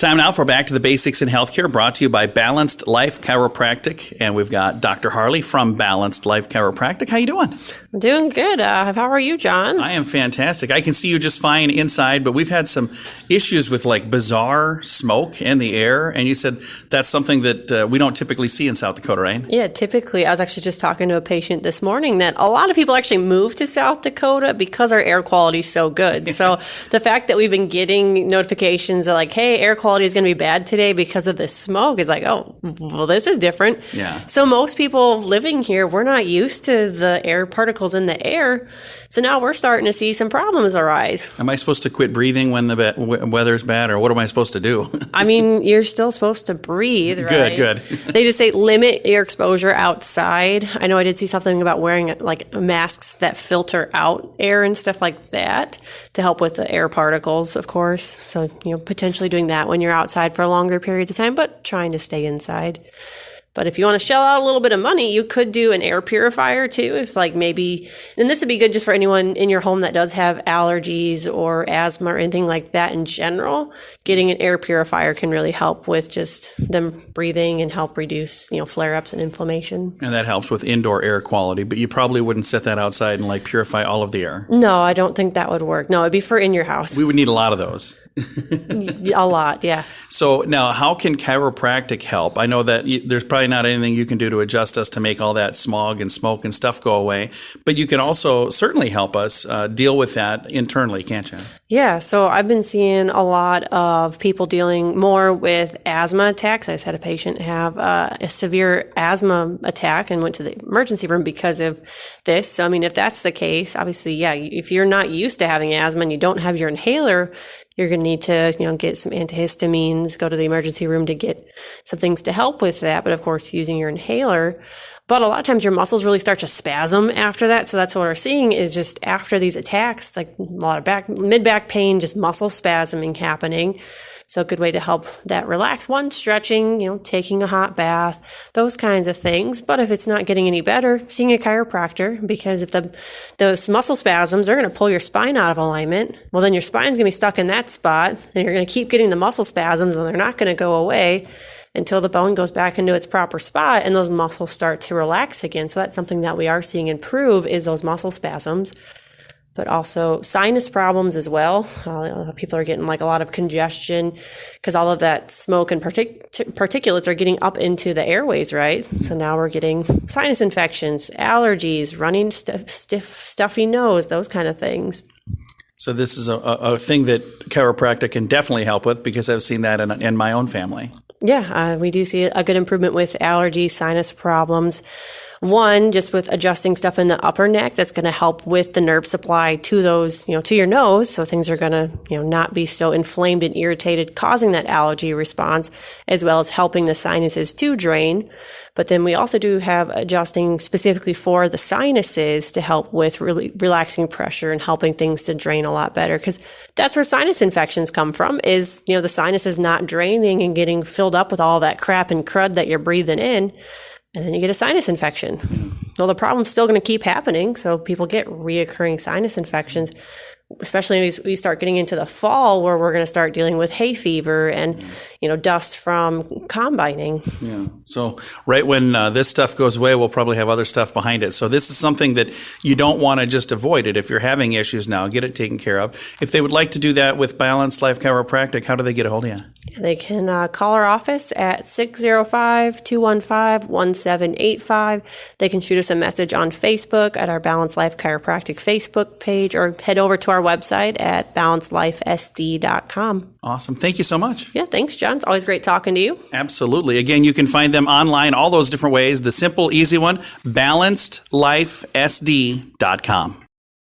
Time now for Back to the Basics in Healthcare, brought to you by Balanced Life Chiropractic. And we've got Dr. Harley from Balanced Life Chiropractic. How you doing? I'm doing good. How are you, John? I am fantastic. I can see you just fine inside, but we've had some issues with like bizarre smoke in the air. And you said that's something that we don't typically see in South Dakota, right? Yeah, typically. I was actually just talking to a patient this morning that a lot of people actually move to South Dakota because our air quality is so good. So the fact that we've been getting notifications that like, hey, air quality is going to be bad today because of this smoke is like, oh, well, this is different. Yeah. So most people living here, we're not used to the air particles in the air. So now we're starting to see some problems arise. Am I supposed to quit breathing when the weather's bad, or what am I supposed to do? I mean, you're still supposed to breathe, right? Good. They just say limit air exposure outside. I know I did see something about wearing like masks that filter out air and stuff like that to help with the air particles, of course. So, potentially doing that when you're outside for longer periods of time, but trying to stay inside. But if you want to shell out a little bit of money, you could do an air purifier too. If like maybe, and this would be good just for anyone in your home that does have allergies or asthma or anything like that in general. Getting an air purifier can really help with just them breathing and help reduce, flare-ups and inflammation. And that helps with indoor air quality, but you probably wouldn't set that outside and like purify all of the air. No, I don't think that would work. No, it'd be for in your house. We would need a lot of those. A lot, yeah. So now, how can chiropractic help? I know that there's probably not anything you can do to adjust us to make all that smog and smoke and stuff go away, but you can also certainly help us deal with that internally, can't you? Yeah, so I've been seeing a lot of people dealing more with asthma attacks. I just had a patient have a severe asthma attack and went to the emergency room because of this. So, I mean, if that's the case, obviously, yeah, if you're not used to having asthma and you don't have your inhaler, you're going to need to, get some antihistamines, go to the emergency room to get some things to help with that. But of course, using your inhaler. But a lot of times your muscles really start to spasm after that. So that's what we're seeing is just after these attacks, like a lot of mid-back pain, just muscle spasming happening. So a good way to help that relax. One, stretching, taking a hot bath, those kinds of things. But if it's not getting any better, seeing a chiropractor, because if those muscle spasms are going to pull your spine out of alignment, well, then your spine's going to be stuck in that spot, and you're going to keep getting the muscle spasms, and they're not going to go away until the bone goes back into its proper spot and those muscles start to relax again. So that's something that we are seeing improve is those muscle spasms. But also sinus problems as well. People are getting like a lot of congestion because all of that smoke and particulates are getting up into the airways, right? So now we're getting sinus infections, allergies, running stiff, stuffy nose, those kind of things. So this is a thing that chiropractic can definitely help with because I've seen that in my own family. Yeah, we do see a good improvement with allergy, sinus problems. One, just with adjusting stuff in the upper neck, that's going to help with the nerve supply to those, to your nose. So things are going to, not be so inflamed and irritated, causing that allergy response, as well as helping the sinuses to drain. But then we also do have adjusting specifically for the sinuses to help with really relaxing pressure and helping things to drain a lot better. Because that's where sinus infections come from is, the sinus is not draining and getting filled up with all that crap and crud that you're breathing in. And then you get a sinus infection. Well, the problem's still going to keep happening. So people get reoccurring sinus infections, especially as we start getting into the fall where we're going to start dealing with hay fever and, dust from combining. Yeah. So right when this stuff goes away, we'll probably have other stuff behind it. So this is something that you don't want to just avoid it. If you're having issues now, get it taken care of. If they would like to do that with Balanced Life Chiropractic, how do they get a hold of you? They can call our office at 605-215-1785. They can shoot us a message on Facebook at our Balanced Life Chiropractic Facebook page or head over to our website at balancelifesd.com. Awesome. Thank you so much. Yeah, thanks, John. It's always great talking to you. Absolutely. Again, you can find them online, all those different ways. The simple, easy one, balancedlifesd.com.